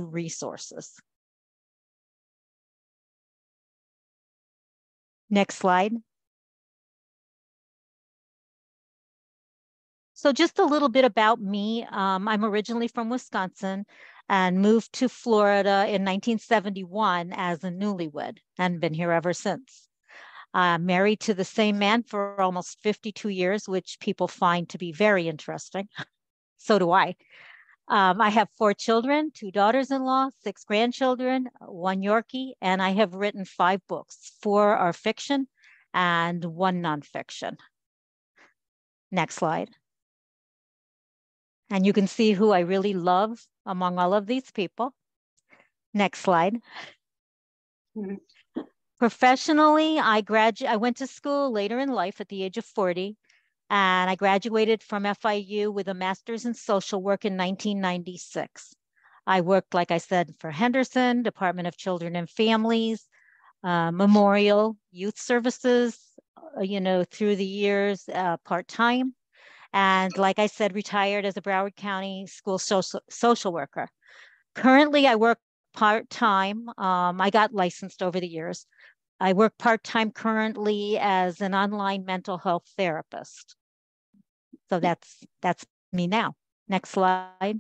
resources. Next slide. So just a little bit about me. I'm originally from Wisconsin and moved to Florida in 1971 as a newlywed and been here ever since. Married to the same man for almost 52 years, which people find to be very interesting. So do I. I have 4 children, 2 daughters-in-law, 6 grandchildren, 1 Yorkie, and I have written 5 books. 4 are fiction and 1 nonfiction. Next slide. And you can see who I really love among all of these people. Next slide. Mm-hmm. Professionally, I went to school later in life at the age of 40, and I graduated from FIU with a master's in social work in 1996. I worked, like I said, for Henderson, Department of Children and Families, Memorial Youth Services, through the years, part-time. And like I said, retired as a Broward County school social worker. Currently, I work part-time. I got licensed over the years. I work part-time currently as an online mental health therapist. So that's me now. Next slide.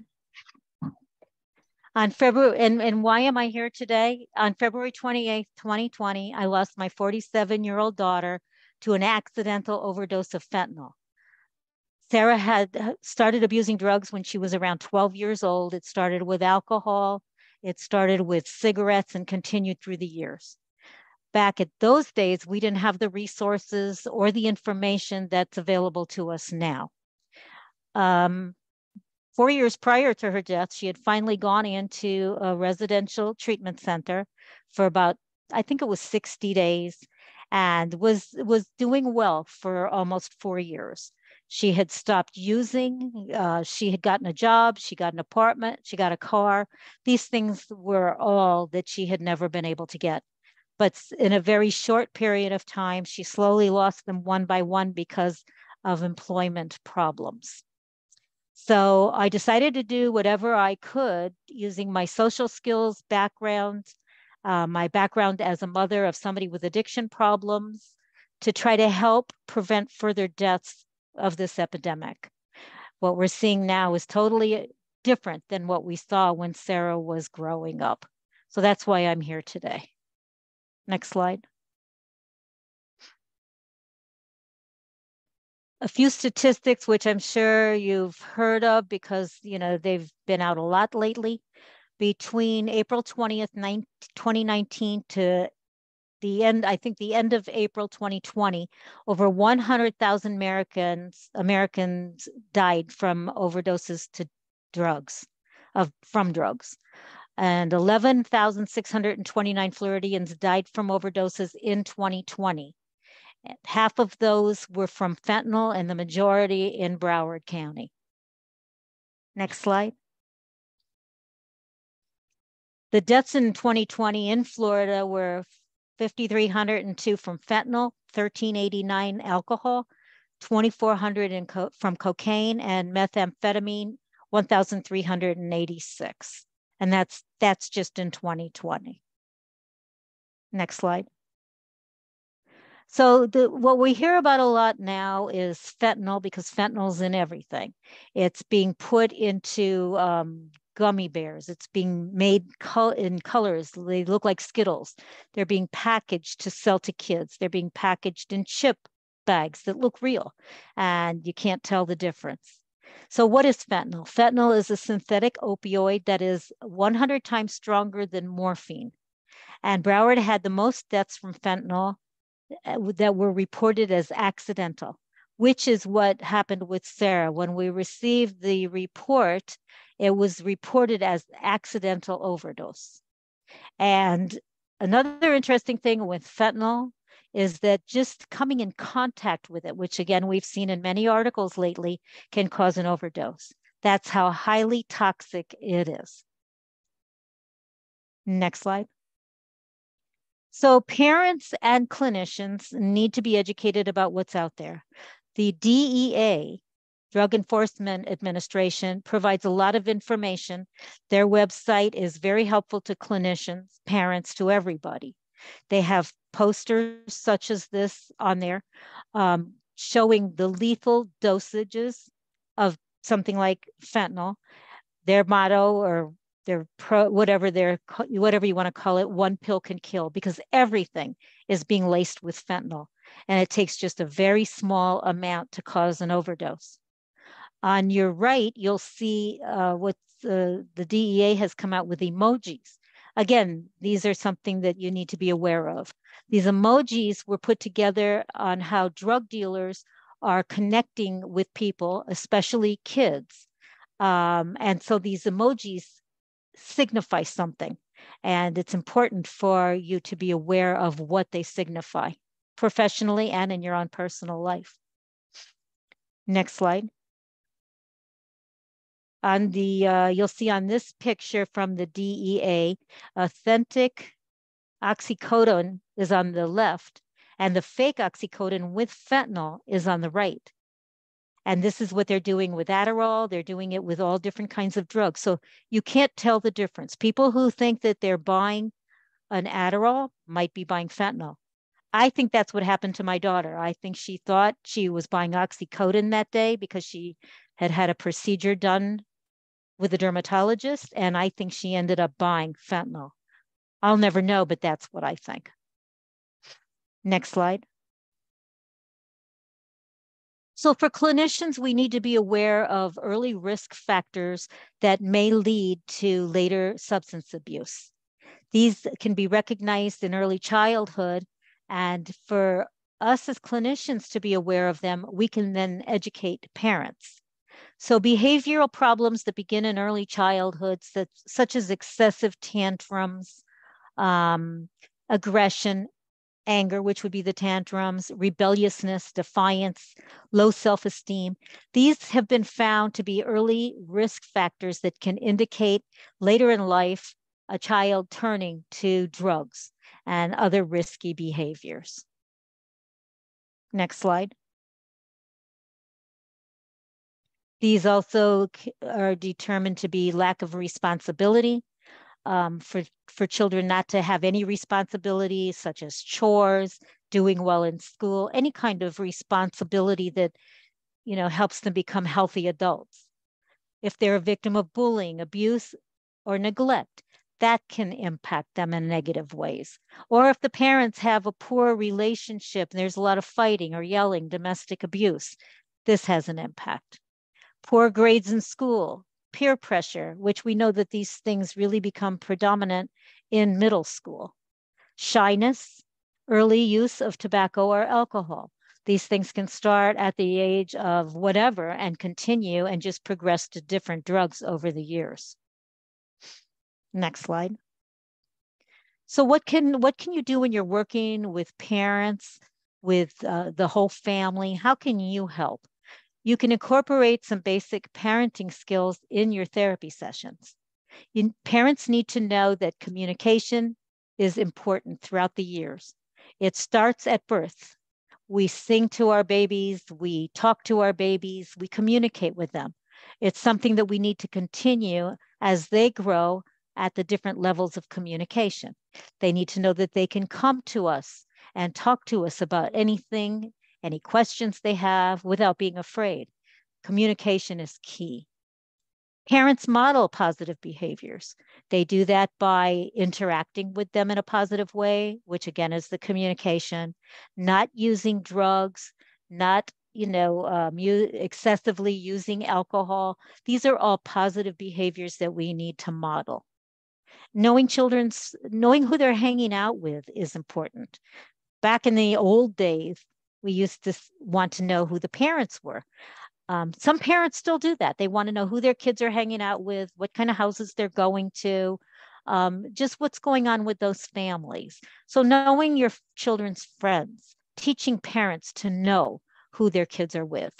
On February, and why am I here today? On February 28th, 2020, I lost my 47-year-old daughter to an accidental overdose of fentanyl. Sarah had started abusing drugs when she was around 12 years old. It started with alcohol. It started with cigarettes and continued through the years. Back at those days, we didn't have the resources or the information that's available to us now. 4 years prior to her death, she had finally gone into a residential treatment center for about, I think it was 60 days, and was doing well for almost 4 years. She had stopped using, she had gotten a job, she got an apartment, she got a car. These things were all that she had never been able to get. But in a very short period of time, she slowly lost them one by one because of employment problems. So I decided to do whatever I could using my social skills background, my background as a mother of somebody with addiction problems, to try to help prevent further deaths of this epidemic. What we're seeing now is totally different than what we saw when Sarah was growing up. So that's why I'm here today. Next slide. A few statistics, which I'm sure you've heard of because, they've been out a lot lately. Between April 20th, 2019 to the end of April 2020, over 100,000 Americans died from overdoses to drugs, from drugs. And 11,629 Floridians died from overdoses in 2020. Half of those were from fentanyl and the majority in Broward County. Next slide. The deaths in 2020 in Florida were 5,302 from fentanyl, 1,389 alcohol, 2,400 from cocaine, and methamphetamine, 1,386. And that's just in 2020. Next slide. So what we hear about a lot now is fentanyl, because fentanyl's in everything. It's being put into gummy bears. It's being made in colors. They look like Skittles. They're being packaged to sell to kids. They're being packaged in chip bags that look real, and you can't tell the difference. So what is fentanyl? Fentanyl is a synthetic opioid that is 100 times stronger than morphine. And Broward had the most deaths from fentanyl that were reported as accidental, which is what happened with Sarah. When we received the report, it was reported as accidental overdose. And another interesting thing with fentanyl is that just coming in contact with it, which again, we've seen in many articles lately, can cause an overdose. That's how highly toxic it is. Next slide. So parents and clinicians need to be educated about what's out there. The DEA, Drug Enforcement Administration provides a lot of information. Their website is very helpful to clinicians, parents, to everybody. They have posters such as this on there, showing the lethal dosages of something like fentanyl. Their motto, or whatever you want to call it, one pill can kill, because everything is being laced with fentanyl, and it takes just a very small amount to cause an overdose. On your right, you'll see what the DEA has come out with emojis. Again, these are something that you need to be aware of. These emojis were put together on how drug dealers are connecting with people, especially kids. And so these emojis signify something, and it's important for you to be aware of what they signify professionally and in your own personal life. Next slide. On the, you'll see on this picture from the DEA, authentic oxycodone is on the left, and the fake oxycodone with fentanyl is on the right. And this is what they're doing with Adderall. They're doing it with all different kinds of drugs. So you can't tell the difference. People who think that they're buying an Adderall might be buying fentanyl. I think that's what happened to my daughter. I think she thought she was buying oxycodone that day because she had had a procedure done with a dermatologist, and I think she ended up buying fentanyl. I'll never know, but that's what I think. Next slide. So for clinicians, we need to be aware of early risk factors that may lead to later substance abuse. These can be recognized in early childhood, and for us as clinicians to be aware of them, we can then educate parents. So behavioral problems that begin in early childhood, such as excessive tantrums, aggression, anger, which would be the tantrums, rebelliousness, defiance, low self-esteem. These have been found to be early risk factors that can indicate later in life a child turning to drugs and other risky behaviors. Next slide. These also are determined to be lack of responsibility, for children not to have any responsibility, such as chores, doing well in school, any kind of responsibility that, helps them become healthy adults. If they're a victim of bullying, abuse, or neglect, that can impact them in negative ways. Or if the parents have a poor relationship and there's a lot of fighting or yelling, domestic abuse, this has an impact. Poor grades in school, peer pressure, which we know that these things really become predominant in middle school. Shyness, early use of tobacco or alcohol. These things can start at the age of whatever and continue and just progress to different drugs over the years. Next slide. So what can you do when you're working with parents, with the whole family? How can you help? You can incorporate some basic parenting skills in your therapy sessions. Parents need to know that communication is important throughout the years. It starts at birth. We sing to our babies, we talk to our babies, we communicate with them. It's something that we need to continue as they grow at the different levels of communication. They need to know that they can come to us and talk to us about anything, any questions they have, without being afraid. Communication is key. Parents model positive behaviors. They do that by interacting with them in a positive way, which again is the communication, not using drugs, not excessively using alcohol. These are all positive behaviors that we need to model. Knowing who they're hanging out with is important. Back in the old days, we used to want to know who the parents were. Some parents still do that. They want to know who their kids are hanging out with, what kind of houses they're going to, just what's going on with those families. So knowing your children's friends, teaching parents to know who their kids are with,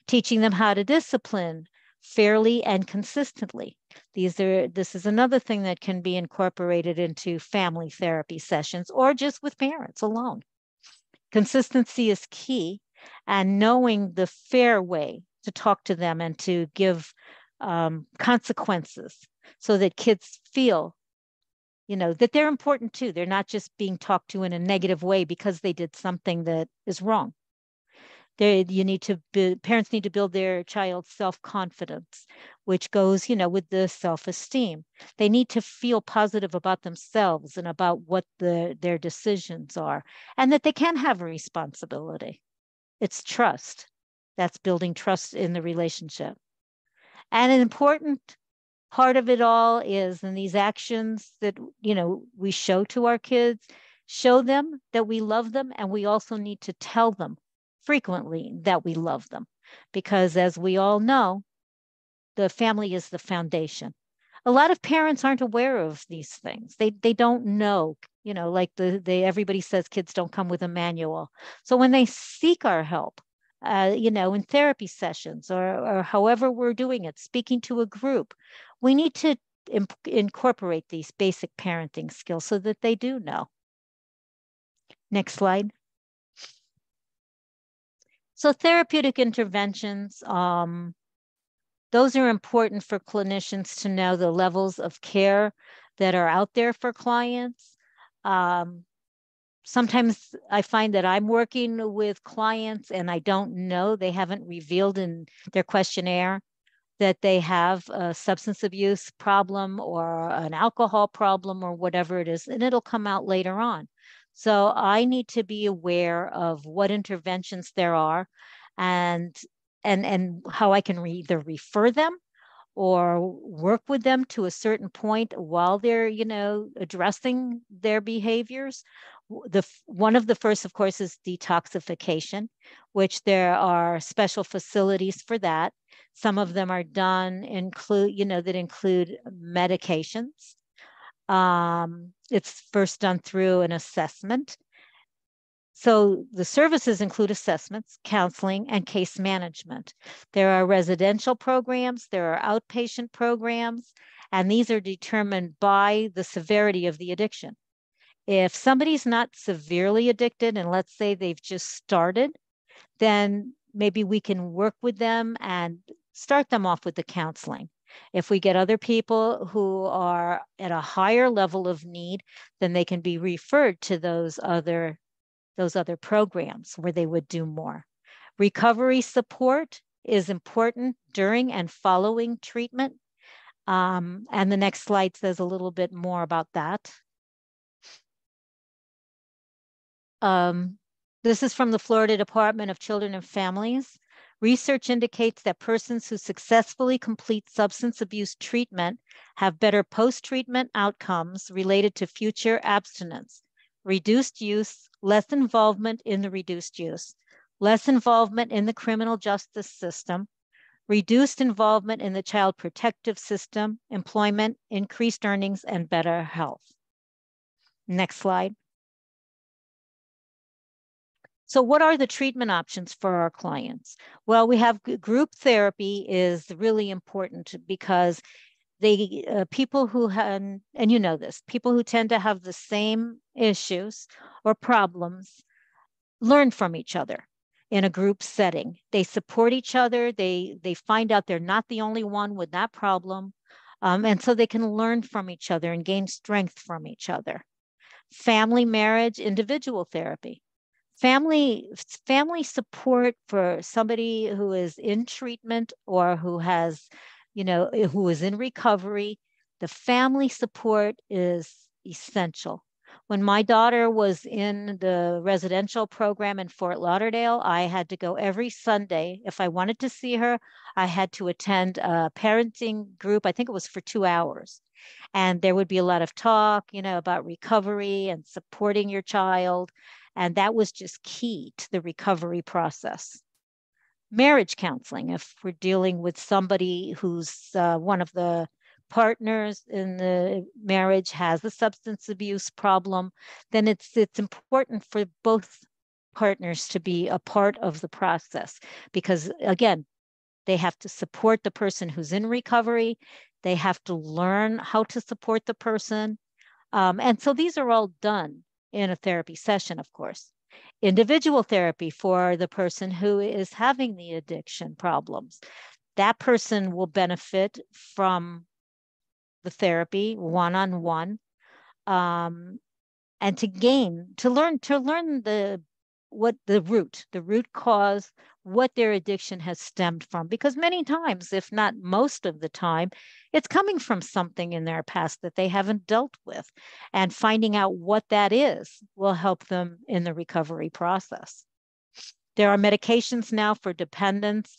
teaching them how to discipline fairly and consistently. This is another thing that can be incorporated into family therapy sessions or just with parents alone. Consistency is key, and knowing the fair way to talk to them and to give consequences so that kids feel, that they're important too. They're not just being talked to in a negative way because they did something that is wrong. Parents need to build their child's self-confidence, which goes, with the self-esteem. They need to feel positive about themselves and about what their decisions are, and that they can have a responsibility. It's trust. That's building trust in the relationship. And an important part of it all is in these actions that, we show to our kids, show them that we love them, and we also need to tell them frequently that we love them, because as we all know, the family is the foundation. A lot of parents aren't aware of these things. They don't know, like everybody says kids don't come with a manual. So when they seek our help, in therapy sessions or however we're doing it, speaking to a group, we need to incorporate these basic parenting skills so that they do know. Next slide. So therapeutic interventions, those are important for clinicians to know the levels of care that are out there for clients. Sometimes I find that I'm working with clients and I don't know, they haven't revealed in their questionnaire that they have a substance abuse problem or an alcohol problem or whatever it is, and it'll come out later on. So I need to be aware of what interventions there are and how I can either refer them or work with them to a certain point while they're, addressing their behaviors. One of the first, of course, is detoxification, which there are special facilities for that. Some of them are done that include medications. It's first done through an assessment. So the services include assessments, counseling, and case management. There are residential programs, there are outpatient programs, and these are determined by the severity of the addiction. If somebody's not severely addicted, and let's say they've just started, then maybe we can work with them and start them off with the counseling. If we get other people who are at a higher level of need, then they can be referred to those other programs where they would do more. Recovery support is important during and following treatment. And the next slide says a little bit more about that. This is from the Florida Department of Children and Families. Research indicates that persons who successfully complete substance abuse treatment have better post-treatment outcomes related to future abstinence, reduced use, less involvement in the reduced use, less involvement in the criminal justice system, reduced involvement in the child protective system, employment, increased earnings, and better health. Next slide. So what are the treatment options for our clients? Well, we have group therapy is really important because people who have, and you know this, people who tend to have the same issues or problems learn from each other in a group setting. They support each other. They find out they're not the only one with that problem. And so they can learn from each other and gain strength from each other. Family, marriage, individual therapy. Family support for somebody who is in treatment or who has, who is in recovery. The family support is essential. When my daughter was in the residential program in Fort Lauderdale, I had to go every Sunday. If I wanted to see her, I had to attend a parenting group. I think it was for 2 hours. And there would be a lot of talk, about recovery and supporting your child. And that was just key to the recovery process. Marriage counseling, if we're dealing with somebody who's one of the partners in the marriage has a substance abuse problem, then it's important for both partners to be a part of the process because, again, they have to support the person who's in recovery. They have to learn how to support the person. And so these are all done in a therapy session, of course. Individual therapy for the person who is having the addiction problems. That person will benefit from the therapy one-on-one, and to learn the root cause, what their addiction has stemmed from. Because many times, if not most of the time, it's coming from something in their past that they haven't dealt with. And finding out what that is will help them in the recovery process. There are medications now for dependence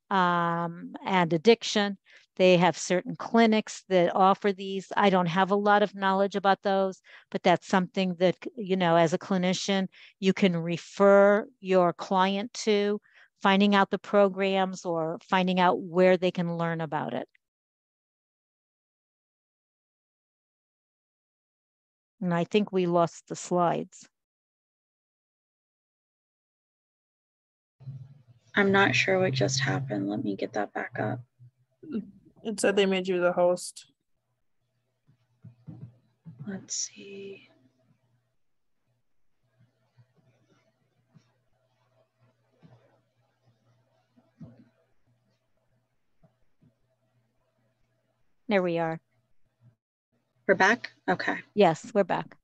and addiction. They have certain clinics that offer these. I don't have a lot of knowledge about those, but that's something that, as a clinician, you can refer your client to, finding out the programs or finding out where they can learn about it. And I think we lost the slides. I'm not sure what just happened. Let me get that back up. It said they made you the host. Let's see. There we are. We're back? Okay. Yes, we're back.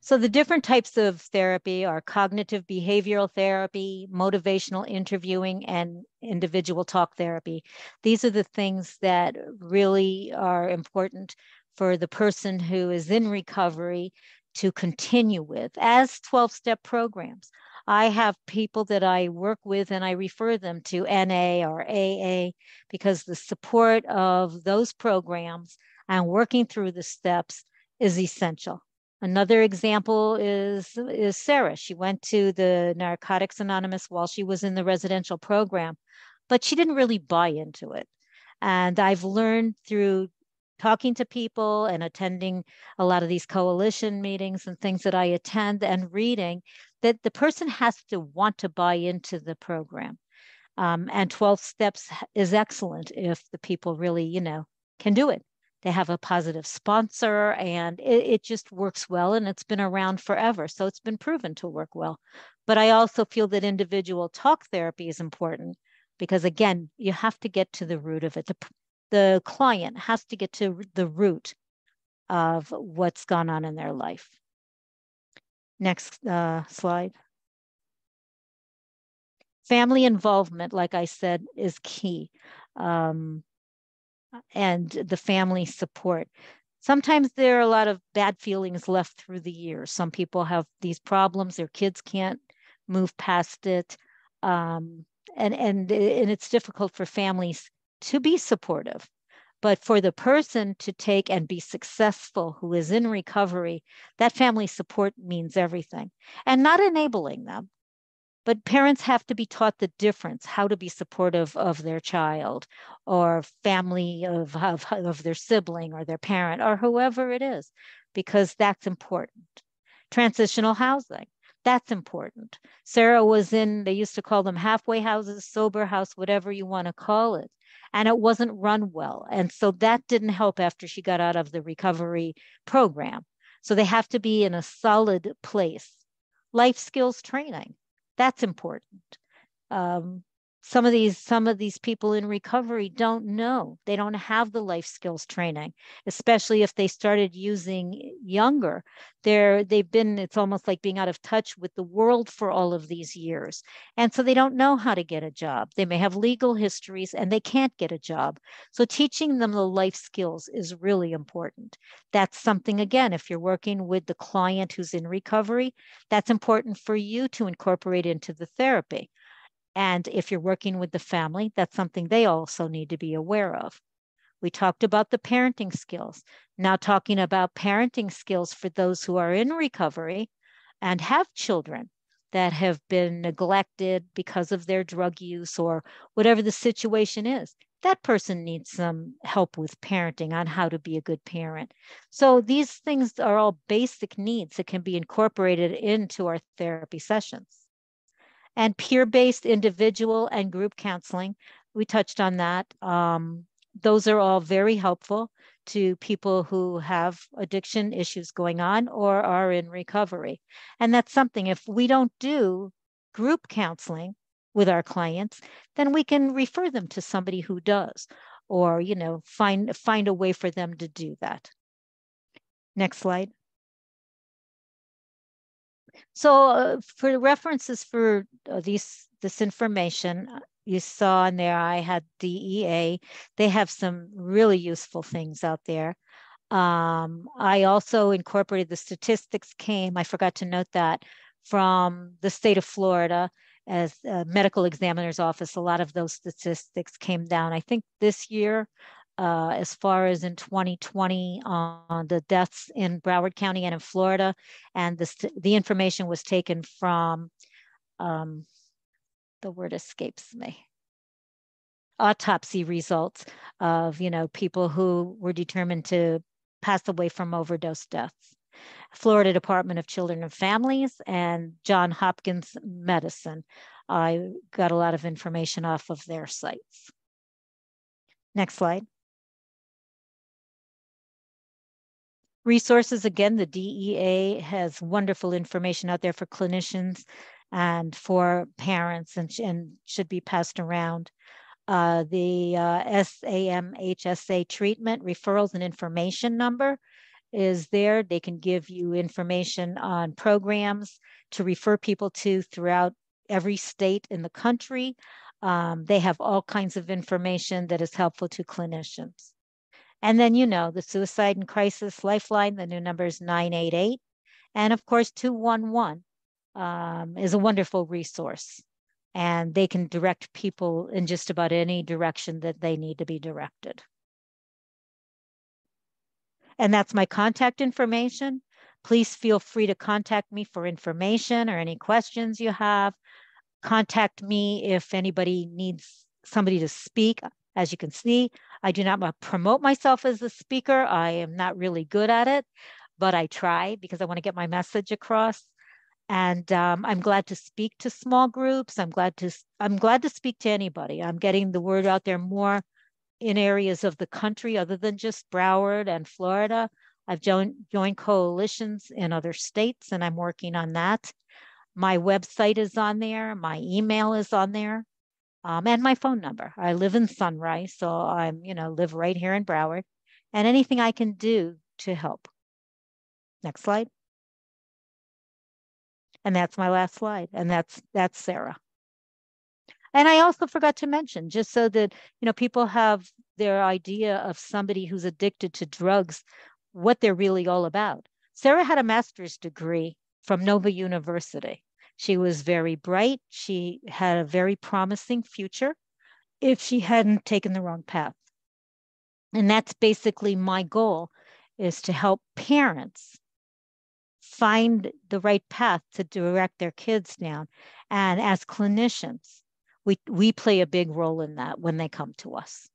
So the different types of therapy are cognitive behavioral therapy, motivational interviewing, and individual talk therapy. These are the things that really are important for the person who is in recovery to continue with as 12-step programs. I have people that I work with and I refer them to NA or AA because the support of those programs and working through the steps is essential. Another example is Sarah. She went to the Narcotics Anonymous while she was in the residential program, but she didn't really buy into it. And I've learned through talking to people and attending a lot of these coalition meetings and things that I attend and reading that the person has to want to buy into the program. And 12 steps is excellent if the people really, can do it. They have a positive sponsor and it just works well, and it's been around forever. So it's been proven to work well. But I also feel that individual talk therapy is important because, again, you have to get to the root of it. The client has to get to the root of what's gone on in their life. Next slide. Family involvement, like I said, is key. And the family support. Sometimes there are a lot of bad feelings left through the years. Some people have these problems, their kids can't move past it. And it's difficult for families to be supportive. But for the person to take and be successful who is in recovery, that family support means everything. And not enabling them. But parents have to be taught the difference, how to be supportive of their child or family of their sibling or their parent or whoever it is, because that's important. Transitional housing, that's important. Sarah was in, they used to call them halfway houses, sober house, whatever you want to call it. And it wasn't run well. And so that didn't help after she got out of the recovery program. So they have to be in a solid place. Life skills training. That's important. Some of these people in recovery don't know. They don't have the life skills training, especially if they started using younger. It's almost like being out of touch with the world for all of these years. And so they don't know how to get a job. They may have legal histories and they can't get a job. So teaching them the life skills is really important. That's something, again, if you're working with the client who's in recovery, that's important for you to incorporate into the therapy. And if you're working with the family, that's something they also need to be aware of. We talked about the parenting skills. Now talking about parenting skills for those who are in recovery and have children that have been neglected because of their drug use or whatever the situation is. That person needs some help with parenting on how to be a good parent. So these things are all basic needs that can be incorporated into our therapy sessions. And peer-based individual and group counseling, we touched on that. Those are all very helpful. to people who have addiction issues going on or are in recovery. And that's something, if we don't do group counseling with our clients, then we can refer them to somebody who does, or, you know, find a way for them to do that. Next slide. So for references for this information, you saw in there, I had DEA. They have some really useful things out there. I also incorporated the statistics I forgot to note that, from the state of Florida as a medical examiner's office. A lot of those statistics came down, I think this year, as far as in 2020, on the deaths in Broward County and in Florida. And the information was taken from, the word escapes me, autopsy results of, you know, people who were determined to pass away from overdose deaths. Florida Department of Children and Families and Johns Hopkins Medicine. I got a lot of information off of their sites. Next slide. Resources, again, the DEA has wonderful information out there for clinicians and for parents, and should be passed around. The SAMHSA treatment referrals and information number is there. They can give you information on programs to refer people to throughout every state in the country. They have all kinds of information that is helpful to clinicians. And then, you know, the Suicide and Crisis Lifeline, the new number is 988. And of course, 211 is a wonderful resource. And they can direct people in just about any direction that they need to be directed. And that's my contact information. Please feel free to contact me for information or any questions you have. Contact me if anybody needs somebody to speak. As you can see, I do not promote myself as a speaker. I am not really good at it, but I try because I want to get my message across. And I'm glad to speak to small groups. I'm glad to speak to anybody. I'm getting the word out there more in areas of the country other than just Broward and Florida. I've joined coalitions in other states, and I'm working on that. My website is on there. My email is on there. And my phone number. I live in Sunrise, so I'm, you know, live right here in Broward, and anything I can do to help. Next slide. And that's my last slide. And that's Sarah. And I also forgot to mention, just so that, you know, people have their idea of somebody who's addicted to drugs, what they're really all about. Sarah had a master's degree from Nova University. She was very bright. She had a very promising future if she hadn't taken the wrong path. And that's basically my goal, is to help parents find the right path to direct their kids down. And as clinicians, we play a big role in that when they come to us.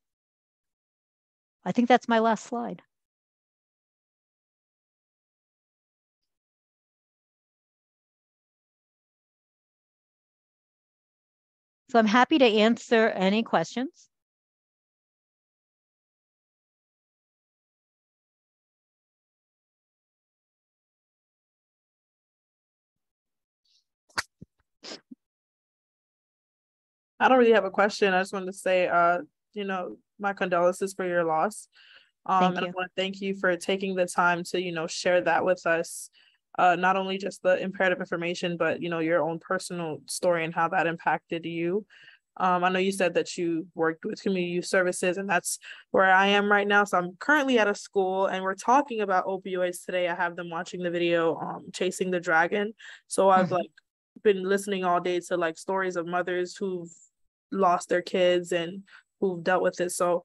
I think that's my last slide. So I'm happy to answer any questions. I don't really have a question. I just wanted to say, you know, my condolences for your loss. And I want to thank you for taking the time to, you know, share that with us. Not only just the imperative information, but, you know, your own personal story and how that impacted you. I know you said that you worked with community youth services, and that's where I am right now. So I'm currently at a school, and we're talking about opioids today. I have them watching the video, Chasing the Dragon. So I've like been listening all day to like stories of mothers who've lost their kids and who've dealt with it. So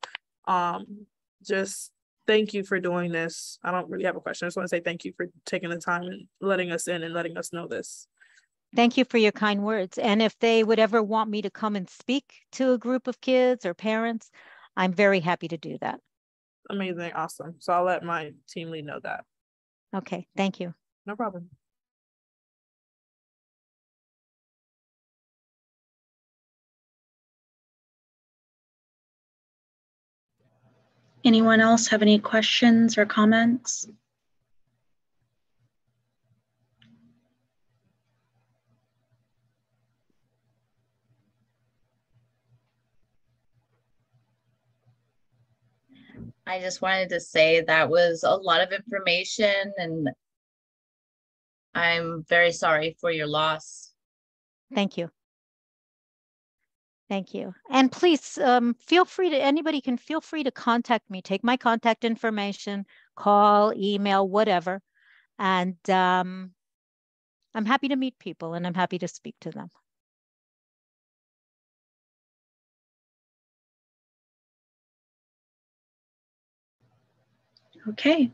just thank you for doing this. I don't really have a question. I just want to say thank you for taking the time and letting us in and letting us know this. Thank you for your kind words. And if they would ever want me to come and speak to a group of kids or parents, I'm very happy to do that. Amazing. Awesome. So I'll let my team lead know that. Okay. Thank you. No problem. Anyone else have any questions or comments? I just wanted to say that was a lot of information, and I'm very sorry for your loss. Thank you. Thank you. And please feel free to, anybody can feel free to contact me. Take my contact information, call, email, whatever. And I'm happy to meet people and I'm happy to speak to them. Okay.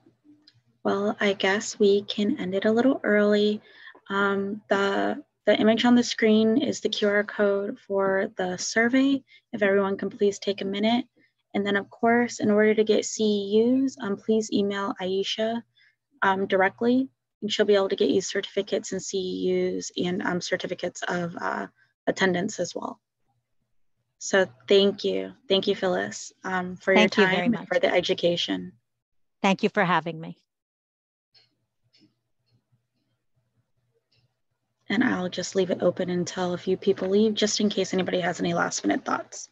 Well, I guess we can end it a little early. The image on the screen is the QR code for the survey. If everyone can please take a minute. And then of course, in order to get CEUs, please email Aisha directly, and she'll be able to get you certificates and CEUs and certificates of attendance as well. So thank you. Thank you, Phyllis, for your time and for the education. Thank you for having me. And I'll just leave it open until a few people leave, just in case anybody has any last minute thoughts.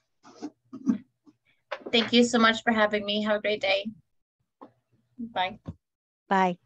Thank you so much for having me. Have a great day. Bye. Bye.